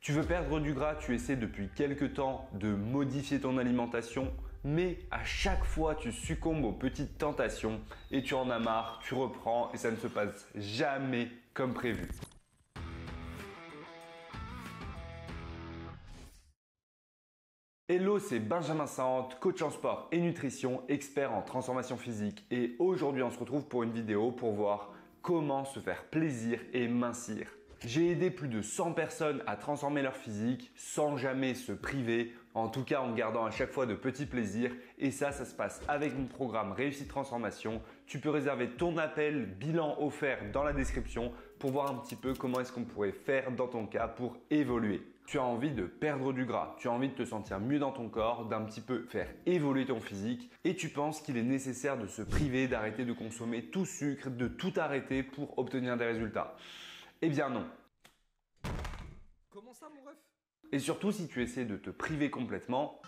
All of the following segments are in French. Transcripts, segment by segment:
Tu veux perdre du gras, tu essaies depuis quelques temps de modifier ton alimentation, mais à chaque fois tu succombes aux petites tentations et tu en as marre, tu reprends et ça ne se passe jamais comme prévu. Hello, c'est Benjamin Sante, coach en sport et nutrition, expert en transformation physique. Et aujourd'hui, on se retrouve pour une vidéo pour voir comment se faire plaisir et mincir. J'ai aidé plus de 100 personnes à transformer leur physique sans jamais se priver, en tout cas en gardant à chaque fois de petits plaisirs. Et ça se passe avec mon programme Réussite Transformation. Tu peux réserver ton appel bilan offert dans la description pour voir un petit peu comment est-ce qu'on pourrait faire dans ton cas pour évoluer. Tu as envie de perdre du gras, tu as envie de te sentir mieux dans ton corps, d'un petit peu faire évoluer ton physique et tu penses qu'il est nécessaire de se priver, d'arrêter de consommer tout sucre, de tout arrêter pour obtenir des résultats. Eh bien non. Comment ça mon ref? Et surtout si tu essaies de te priver complètement,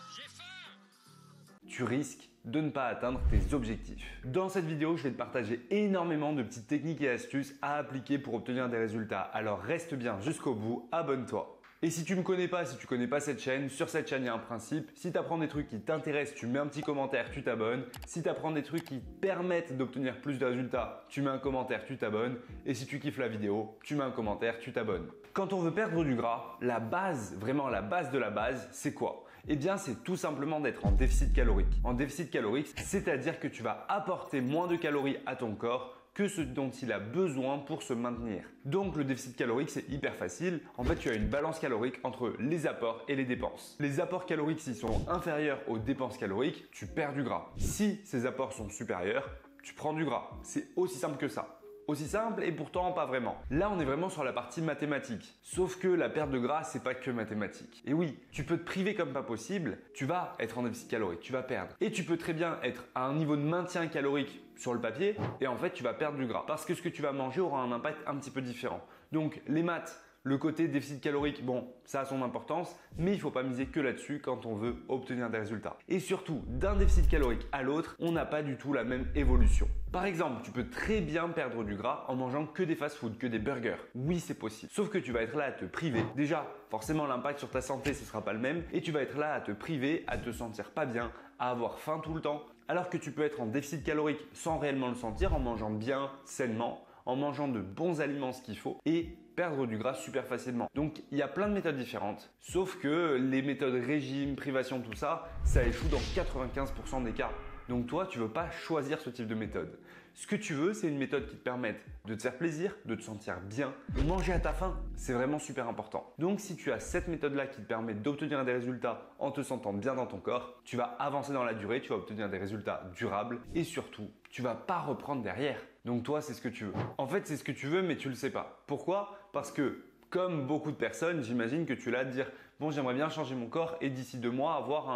tu risques de ne pas atteindre tes objectifs. Dans cette vidéo, je vais te partager énormément de petites techniques et astuces à appliquer pour obtenir des résultats. Alors reste bien jusqu'au bout, abonne-toi. Et si tu ne me connais pas, si tu connais pas cette chaîne, sur cette chaîne il y a un principe. Si tu apprends des trucs qui t'intéressent, tu mets un petit commentaire, tu t'abonnes. Si tu apprends des trucs qui permettent d'obtenir plus de résultats, tu mets un commentaire, tu t'abonnes. Et si tu kiffes la vidéo, tu mets un commentaire, tu t'abonnes. Quand on veut perdre du gras, la base, vraiment la base de la base, c'est quoi? Eh bien, c'est tout simplement d'être en déficit calorique. En déficit calorique, c'est-à-dire que tu vas apporter moins de calories à ton corps que ce dont il a besoin pour se maintenir. Donc le déficit calorique, c'est hyper facile. En fait, tu as une balance calorique entre les apports et les dépenses. Les apports caloriques, s'ils sont inférieurs aux dépenses caloriques, tu perds du gras. Si ces apports sont supérieurs, tu prends du gras. C'est aussi simple que ça. Aussi simple et pourtant pas vraiment. Là, on est vraiment sur la partie mathématique. Sauf que la perte de gras, c'est pas que mathématique. Et oui, tu peux te priver comme pas possible, tu vas être en déficit calorique, tu vas perdre. Et tu peux très bien être à un niveau de maintien calorique sur le papier et en fait, tu vas perdre du gras. Parce que ce que tu vas manger aura un impact un petit peu différent. Donc, les maths, le côté déficit calorique, bon, ça a son importance, mais il ne faut pas miser que là-dessus quand on veut obtenir des résultats. Et surtout, d'un déficit calorique à l'autre, on n'a pas du tout la même évolution. Par exemple, tu peux très bien perdre du gras en mangeant que des fast-food, que des burgers. Oui, c'est possible. Sauf que tu vas être là à te priver. Déjà, forcément, l'impact sur ta santé, ce ne sera pas le même. Et tu vas être là à te priver, à te sentir pas bien, à avoir faim tout le temps. Alors que tu peux être en déficit calorique sans réellement le sentir, en mangeant bien, sainement, en mangeant de bons aliments, ce qu'il faut, et perdre du gras super facilement. Donc, il y a plein de méthodes différentes. Sauf que les méthodes régime, privation, tout ça, ça échoue dans 95% des cas. Donc toi, tu ne veux pas choisir ce type de méthode. Ce que tu veux, c'est une méthode qui te permette de te faire plaisir, de te sentir bien, de manger à ta faim. C'est vraiment super important. Donc si tu as cette méthode-là qui te permet d'obtenir des résultats en te sentant bien dans ton corps, tu vas avancer dans la durée, tu vas obtenir des résultats durables et surtout, tu vas pas reprendre derrière. Donc toi, c'est ce que tu veux. En fait, c'est ce que tu veux, mais tu le sais pas. Pourquoi? Parce que comme beaucoup de personnes, j'imagine que tu l'as à te dire « Bon, j'aimerais bien changer mon corps et d'ici 2 mois avoir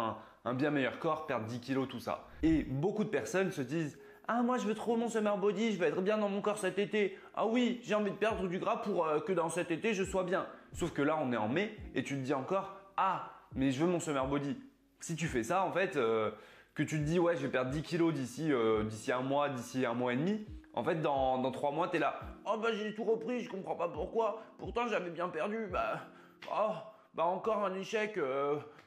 un bien meilleur corps, perdre 10 kilos, tout ça. » Et beaucoup de personnes se disent « Ah, moi, je veux trop mon summer body, je vais être bien dans mon corps cet été. Ah oui, j'ai envie de perdre du gras pour que dans cet été, je sois bien. » Sauf que là, on est en mai et tu te dis encore « Ah, mais je veux mon summer body. » Si tu fais ça, en fait, que tu te dis « Ouais, je vais perdre 10 kilos d'ici un mois, d'ici un mois et demi. » En fait, dans 3 mois, tu es là. Oh, bah, j'ai tout repris, je comprends pas pourquoi. Pourtant, j'avais bien perdu. Encore un échec.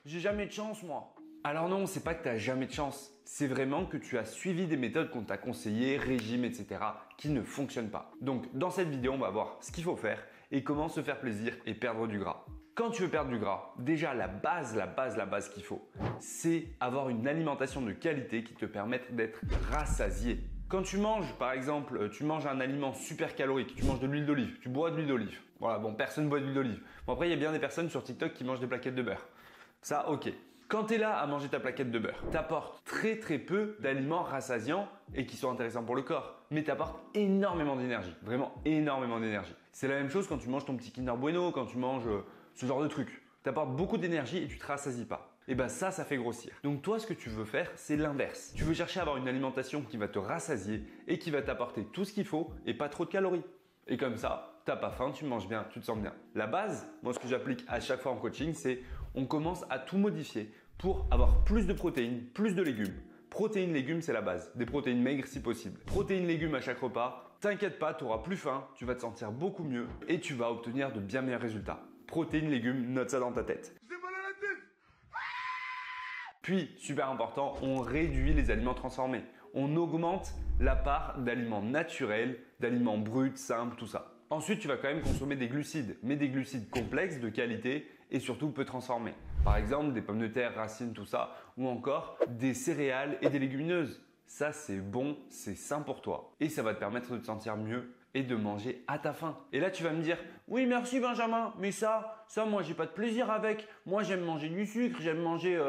J'ai jamais de chance, moi. Alors non, c'est pas que tu n'as jamais de chance. C'est vraiment que tu as suivi des méthodes qu'on t'a conseillées, régime, etc. qui ne fonctionnent pas. Donc, dans cette vidéo, on va voir ce qu'il faut faire et comment se faire plaisir et perdre du gras. Quand tu veux perdre du gras, déjà la base qu'il faut, c'est avoir une alimentation de qualité qui te permette d'être rassasié. Quand tu manges, par exemple, tu manges un aliment super calorique, tu manges de l'huile d'olive, tu bois de l'huile d'olive. Voilà, bon, personne ne boit de l'huile d'olive. Bon, après, il y a bien des personnes sur TikTok qui mangent des plaquettes de beurre. Ça, ok. Quand tu es là à manger ta plaquette de beurre, tu apportes très peu d'aliments rassasiants et qui sont intéressants pour le corps. Mais tu apportes énormément d'énergie, vraiment énormément d'énergie. C'est la même chose quand tu manges ton petit Kinder Bueno, quand tu manges ce genre de truc. Tu apportes beaucoup d'énergie et tu te rassasies pas. Et ben ça fait grossir. Donc toi, ce que tu veux faire, c'est l'inverse. Tu veux chercher à avoir une alimentation qui va te rassasier et qui va t'apporter tout ce qu'il faut et pas trop de calories. Et comme ça, t'as pas faim, tu manges bien, tu te sens bien. La base, moi ce que j'applique à chaque fois en coaching, c'est on commence à tout modifier pour avoir plus de protéines, plus de légumes. Protéines, légumes, c'est la base. Des protéines maigres si possible. Protéines, légumes à chaque repas. T'inquiète pas, tu auras plus faim, tu vas te sentir beaucoup mieux et tu vas obtenir de bien meilleurs résultats. Protéines, légumes, note ça dans ta tête. J'ai mal à la tête. Puis, super important, on réduit les aliments transformés. On augmente la part d'aliments naturels, d'aliments bruts, simples, tout ça. Ensuite, tu vas quand même consommer des glucides, mais des glucides complexes, de qualité et surtout peu transformés. Par exemple, des pommes de terre, racines, tout ça, ou encore des céréales et des légumineuses. Ça, c'est bon, c'est sain pour toi. Et ça va te permettre de te sentir mieux et de manger à ta faim. Et là, tu vas me dire, oui, merci Benjamin, mais ça, moi, j'ai pas de plaisir avec. Moi, j'aime manger du sucre, j'aime manger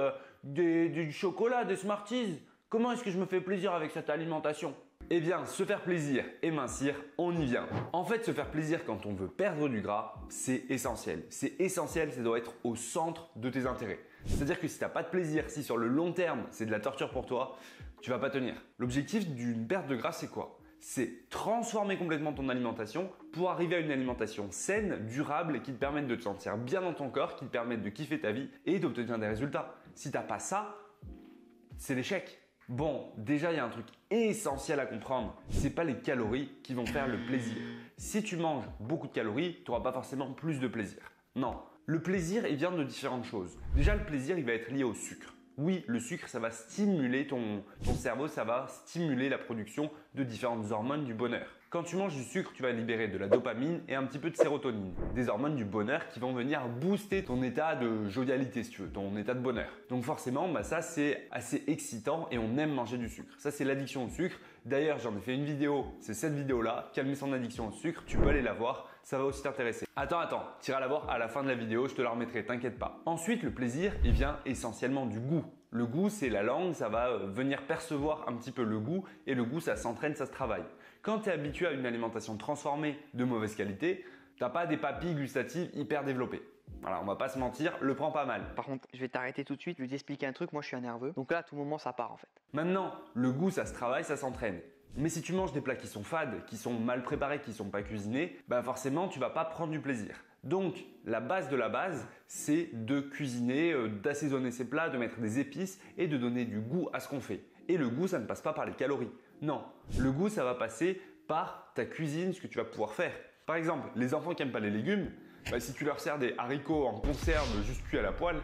du chocolat, des Smarties. Comment est-ce que je me fais plaisir avec cette alimentation ? Eh bien, se faire plaisir et mincir, on y vient. En fait, se faire plaisir quand on veut perdre du gras, c'est essentiel. C'est essentiel, ça doit être au centre de tes intérêts. C'est-à-dire que si tu n'as pas de plaisir, si sur le long terme, c'est de la torture pour toi, tu vas pas tenir. L'objectif d'une perte de gras, c'est quoi ? C'est transformer complètement ton alimentation pour arriver à une alimentation saine, durable, qui te permette de te sentir bien dans ton corps, qui te permette de kiffer ta vie et d'obtenir des résultats. Si tu n'as pas ça, c'est l'échec. Bon, déjà, il y a un truc essentiel à comprendre. C'est pas les calories qui vont faire le plaisir. Si tu manges beaucoup de calories, tu n'auras pas forcément plus de plaisir. Non. Le plaisir, il vient de différentes choses. Déjà, le plaisir, il va être lié au sucre. Oui, le sucre, ça va stimuler ton cerveau, ça va stimuler la production de différentes hormones du bonheur. Quand tu manges du sucre, tu vas libérer de la dopamine et un petit peu de sérotonine, des hormones du bonheur qui vont venir booster ton état de jovialité, si tu veux, ton état de bonheur. Donc forcément, ça c'est assez excitant et on aime manger du sucre. Ça c'est l'addiction au sucre. D'ailleurs, j'en ai fait une vidéo, c'est cette vidéo-là, calmer son addiction au sucre, tu peux aller la voir, ça va aussi t'intéresser. Attends, tu iras la voir à la fin de la vidéo, je te la remettrai, t'inquiète pas. Ensuite, le plaisir, il vient essentiellement du goût. Le goût, c'est la langue, ça va venir percevoir un petit peu le goût et le goût, ça s'entraîne, ça se travaille. Quand tu es habitué à une alimentation transformée de mauvaise qualité, tu n'as pas des papilles gustatives hyper développées. Voilà, on va pas se mentir, le prends pas mal. Par contre, je vais t'arrêter tout de suite, je vais t'expliquer un truc, moi je suis un nerveux. Donc là, à tout moment, ça part en fait. Maintenant, le goût, ça se travaille, ça s'entraîne. Mais si tu manges des plats qui sont fades, qui sont mal préparés, qui ne sont pas cuisinés, forcément, tu vas pas prendre du plaisir. Donc, la base de la base, c'est de cuisiner, d'assaisonner ses plats, de mettre des épices et de donner du goût à ce qu'on fait. Et le goût, ça ne passe pas par les calories. Non, le goût, ça va passer par ta cuisine, ce que tu vas pouvoir faire. Par exemple, les enfants qui n'aiment pas les légumes, si tu leur sers des haricots en conserve juste cuits à la poêle,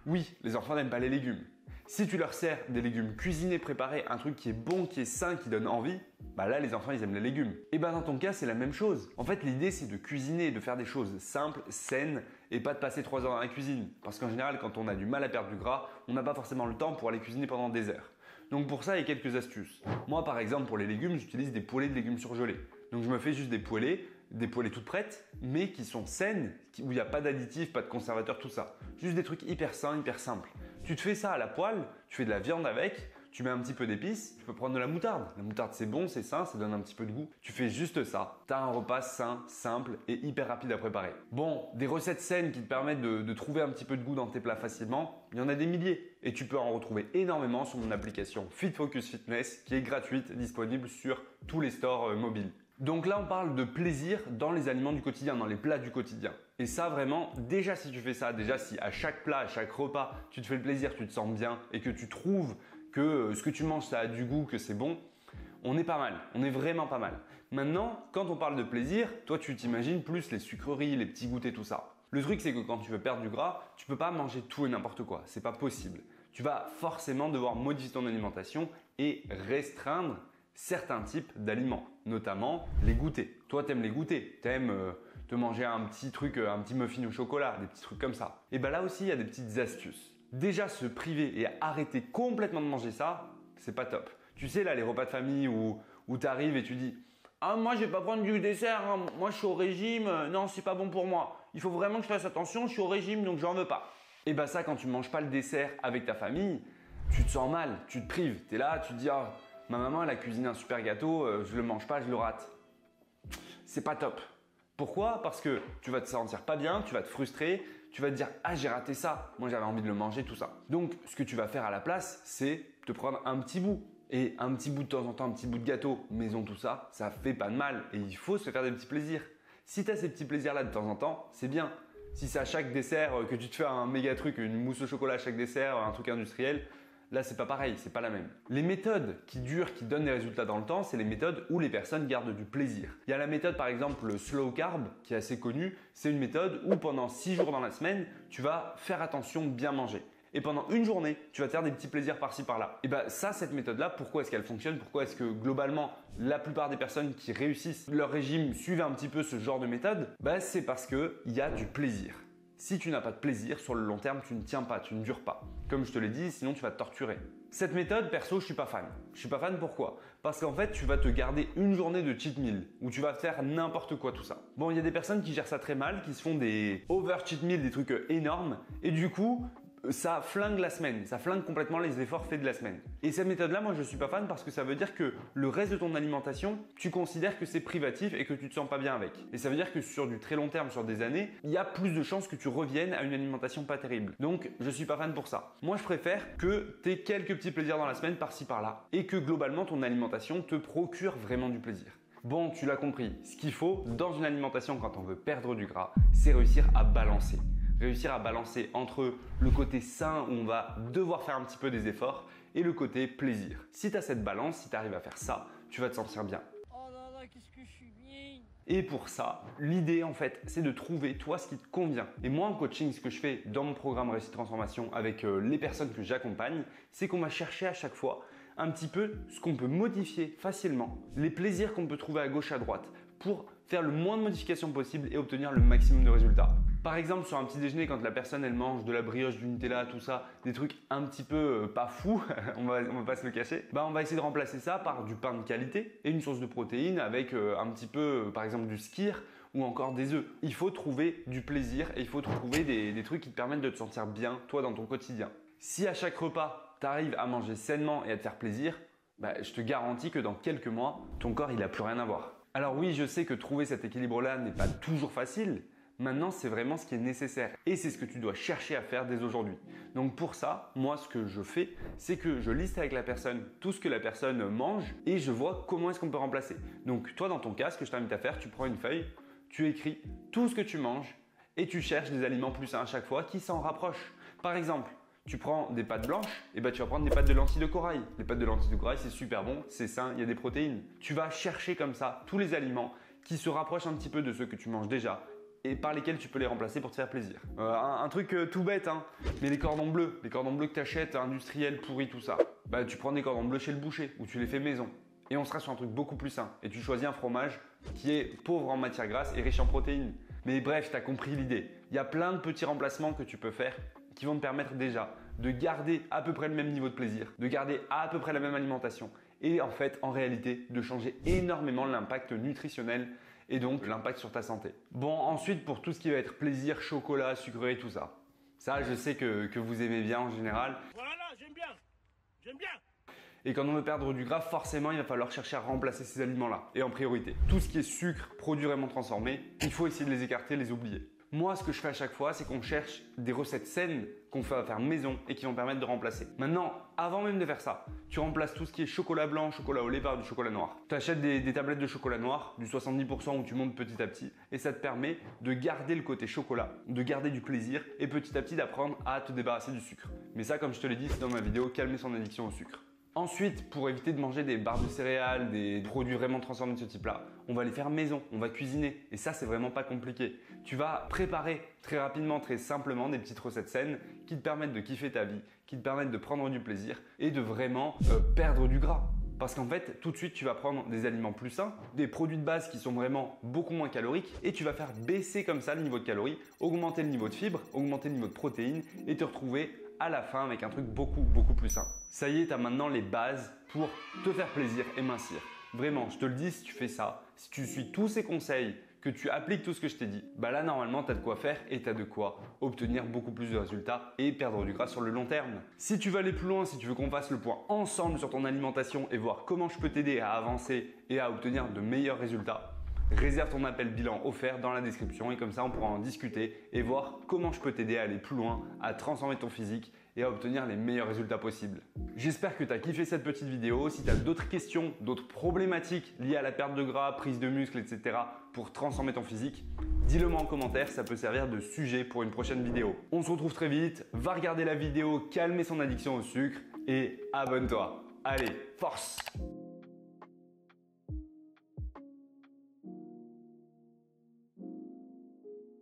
oui, les enfants n'aiment pas les légumes. Si tu leur sers des légumes cuisinés, préparés, un truc qui est bon, qui est sain, qui donne envie, là les enfants ils aiment les légumes. Et dans ton cas c'est la même chose. En fait l'idée c'est de cuisiner, de faire des choses simples, saines et pas de passer 3 heures dans la cuisine. Parce qu'en général quand on a du mal à perdre du gras, on n'a pas forcément le temps pour aller cuisiner pendant des heures. Donc pour ça il y a quelques astuces. Moi par exemple pour les légumes j'utilise des poêlées de légumes surgelés. Donc je me fais juste des poêlées toutes prêtes, mais qui sont saines, où il n'y a pas d'additifs, pas de conservateurs, tout ça. Juste des trucs hyper sains, hyper simples. Tu te fais ça à la poêle, tu fais de la viande avec, tu mets un petit peu d'épices, tu peux prendre de la moutarde. La moutarde c'est bon, c'est sain, ça donne un petit peu de goût. Tu fais juste ça, tu as un repas sain, simple et hyper rapide à préparer. Bon, des recettes saines qui te permettent de trouver un petit peu de goût dans tes plats facilement, il y en a des milliers. Et tu peux en retrouver énormément sur mon application Fit Focus Fitness qui est gratuite, disponible sur tous les stores mobiles. Donc là, on parle de plaisir dans les aliments du quotidien, dans les plats du quotidien. Et ça, vraiment, déjà si tu fais ça, déjà si à chaque plat, à chaque repas, tu te fais le plaisir, tu te sens bien et que tu trouves que ce que tu manges, ça a du goût, que c'est bon, on est pas mal, on est vraiment pas mal. Maintenant, quand on parle de plaisir, toi tu t'imagines plus les sucreries, les petits goûters, tout ça. Le truc, c'est que quand tu veux perdre du gras, tu peux pas manger tout et n'importe quoi, c'est pas possible. Tu vas forcément devoir modifier ton alimentation et restreindre certains types d'aliments, notamment les goûters. Toi, t'aimes les goûters, t'aimes te manger un petit truc, un petit muffin au chocolat, des petits trucs comme ça. Et là aussi, il y a des petites astuces. Déjà, se priver et arrêter complètement de manger ça, c'est pas top. Tu sais, là, les repas de famille où tu arrives et tu dis « Ah, moi, je vais pas prendre du dessert, hein. Moi, je suis au régime, non, c'est pas bon pour moi. Il faut vraiment que je fasse attention, je suis au régime, donc j'en veux pas. » Et ça, quand tu manges pas le dessert avec ta famille, tu te sens mal, tu te prives. Tu es là, tu te dis « Ah, ma maman, elle a cuisiné un super gâteau, je le mange pas, je le rate. » C'est pas top. Pourquoi ? Parce que tu vas te sentir pas bien, tu vas te frustrer, tu vas te dire « Ah, j'ai raté ça, moi j'avais envie de le manger, tout ça. » Donc, ce que tu vas faire à la place, c'est te prendre un petit bout. Et un petit bout de temps en temps, un petit bout de gâteau, maison, tout ça, ça fait pas de mal. Et il faut se faire des petits plaisirs. Si tu as ces petits plaisirs-là de temps en temps, c'est bien. Si c'est à chaque dessert que tu te fais un méga truc, une mousse au chocolat à chaque dessert, un truc industriel, Là, c'est pas pareil, c'est pas la même. Les méthodes qui durent, qui donnent des résultats dans le temps, c'est les méthodes où les personnes gardent du plaisir. Il y a la méthode par exemple le slow carb qui est assez connue. C'est une méthode où pendant 6 jours dans la semaine, tu vas faire attention de bien manger. Et pendant une journée, tu vas te faire des petits plaisirs par-ci par-là. Et bien ça, cette méthode-là, pourquoi est-ce qu'elle fonctionne? Pourquoi est-ce que globalement, la plupart des personnes qui réussissent leur régime suivent un petit peu ce genre de méthode? C'est parce qu'il y a du plaisir. Si tu n'as pas de plaisir, sur le long terme, tu ne tiens pas, tu ne dures pas. Comme je te l'ai dit, sinon tu vas te torturer. Cette méthode, perso, je suis pas fan. Je suis pas fan pourquoi? Parce qu'en fait, tu vas te garder une journée de cheat meal où tu vas faire n'importe quoi tout ça. Bon, il y a des personnes qui gèrent ça très mal, qui se font des over cheat meal, des trucs énormes et du coup, ça flingue la semaine, ça flingue complètement les efforts faits de la semaine. Et cette méthode-là, moi je suis pas fan parce que ça veut dire que le reste de ton alimentation, tu considères que c'est privatif et que tu te sens pas bien avec. Et ça veut dire que sur du très long terme, sur des années, il y a plus de chances que tu reviennes à une alimentation pas terrible. Donc je suis pas fan pour ça. Moi je préfère que tu aies quelques petits plaisirs dans la semaine par-ci par-là et que globalement ton alimentation te procure vraiment du plaisir. Bon, tu l'as compris, ce qu'il faut dans une alimentation quand on veut perdre du gras, c'est réussir à balancer. Réussir à balancer entre le côté sain où on va devoir faire un petit peu des efforts et le côté plaisir. Si tu as cette balance, si tu arrives à faire ça, tu vas te sentir bien. Oh là là, qu'est-ce que je suis bien! Et pour ça, l'idée en fait, c'est de trouver toi ce qui te convient. Et moi en coaching, ce que je fais dans mon programme Réussite Transformation avec les personnes que j'accompagne, c'est qu'on va chercher à chaque fois un petit peu ce qu'on peut modifier facilement, les plaisirs qu'on peut trouver à gauche à droite pour faire le moins de modifications possible et obtenir le maximum de résultats. Par exemple, sur un petit déjeuner, quand la personne elle mange de la brioche, du Nutella, tout ça, des trucs un petit peu pas fous, on va pas se le cacher, on va essayer de remplacer ça par du pain de qualité et une source de protéines avec un petit peu, par exemple, du skyr ou encore des œufs. Il faut trouver du plaisir et il faut trouver des trucs qui te permettent de te sentir bien, toi, dans ton quotidien. Si à chaque repas, tu arrives à manger sainement et à te faire plaisir, je te garantis que dans quelques mois, ton corps, il n'a plus rien à voir. Alors oui, je sais que trouver cet équilibre-là n'est pas toujours facile. Maintenant, c'est vraiment ce qui est nécessaire et c'est ce que tu dois chercher à faire dès aujourd'hui. Donc pour ça, moi, ce que je fais, c'est que je liste avec la personne tout ce que la personne mange et je vois comment est-ce qu'on peut remplacer. Donc toi, dans ton cas, ce que je t'invite à faire, tu prends une feuille, tu écris tout ce que tu manges et tu cherches des aliments plus sains à chaque fois qui s'en rapprochent. Par exemple, tu prends des pâtes blanches, et tu vas prendre des pâtes de lentilles de corail. Les pâtes de lentilles de corail, c'est super bon, c'est sain, il y a des protéines. Tu vas chercher comme ça tous les aliments qui se rapprochent un petit peu de ceux que tu manges déjà et par lesquels tu peux les remplacer pour te faire plaisir. Un truc tout bête, mais les cordons bleus que tu achètes industriels, pourris, tout ça. Tu prends des cordons bleus chez le boucher ou tu les fais maison. Et on sera sur un truc beaucoup plus sain. Et tu choisis un fromage qui est pauvre en matières grasses et riche en protéines. Mais bref, tu as compris l'idée. Il y a plein de petits remplacements que tu peux faire qui vont te permettre déjà de garder à peu près le même niveau de plaisir, de garder à peu près la même alimentation et en fait, en réalité, de changer énormément l'impact nutritionnel et donc l'impact sur ta santé. Bon, ensuite, pour tout ce qui va être plaisir, chocolat, sucrerie, tout ça. Ça, je sais que vous aimez bien en général. Voilà, j'aime bien! J'aime bien! Et quand on veut perdre du gras, forcément, il va falloir chercher à remplacer ces aliments-là. Et en priorité, tout ce qui est sucre, produits vraiment transformés, il faut essayer de les écarter, les oublier. Moi, ce que je fais à chaque fois, c'est qu'on cherche des recettes saines qu'on fait à faire maison et qui vont permettre de remplacer. Maintenant, avant même de faire ça, tu remplaces tout ce qui est chocolat blanc, chocolat au lait par du chocolat noir. Tu achètes des tablettes de chocolat noir, du 70% où tu montes petit à petit et ça te permet de garder le côté chocolat, de garder du plaisir et petit à petit d'apprendre à te débarrasser du sucre. Mais ça, comme je te l'ai dit, c'est dans ma vidéo, calmer son addiction au sucre. Ensuite, pour éviter de manger des barres de céréales, des produits vraiment transformés de ce type-là, on va les faire maison, on va cuisiner. Et ça, c'est vraiment pas compliqué. Tu vas préparer très rapidement, très simplement des petites recettes saines qui te permettent de kiffer ta vie, qui te permettent de prendre du plaisir et de vraiment perdre du gras. Parce qu'en fait, tout de suite, tu vas prendre des aliments plus sains, des produits de base qui sont vraiment beaucoup moins caloriques et tu vas faire baisser comme ça le niveau de calories, augmenter le niveau de fibres, augmenter le niveau de protéines et te retrouver à la fin avec un truc beaucoup plus sain. Ça y est, tu as maintenant les bases pour te faire plaisir et mincir. Vraiment, je te le dis, si tu fais ça, si tu suis tous ces conseils, que tu appliques tout ce que je t'ai dit, là normalement tu as de quoi faire et tu as de quoi obtenir beaucoup plus de résultats et perdre du gras sur le long terme. Si tu veux aller plus loin, si tu veux qu'on fasse le point ensemble sur ton alimentation et voir comment je peux t'aider à avancer et à obtenir de meilleurs résultats, réserve ton appel bilan offert dans la description et comme ça on pourra en discuter et voir comment je peux t'aider à aller plus loin, à transformer ton physique et à obtenir les meilleurs résultats possibles. J'espère que tu as kiffé cette petite vidéo. Si tu as d'autres questions, d'autres problématiques liées à la perte de gras, prise de muscle, etc. pour transformer ton physique, dis-le moi en commentaire, ça peut servir de sujet pour une prochaine vidéo. On se retrouve très vite, va regarder la vidéo, calmer son addiction au sucre et abonne-toi. Allez, force!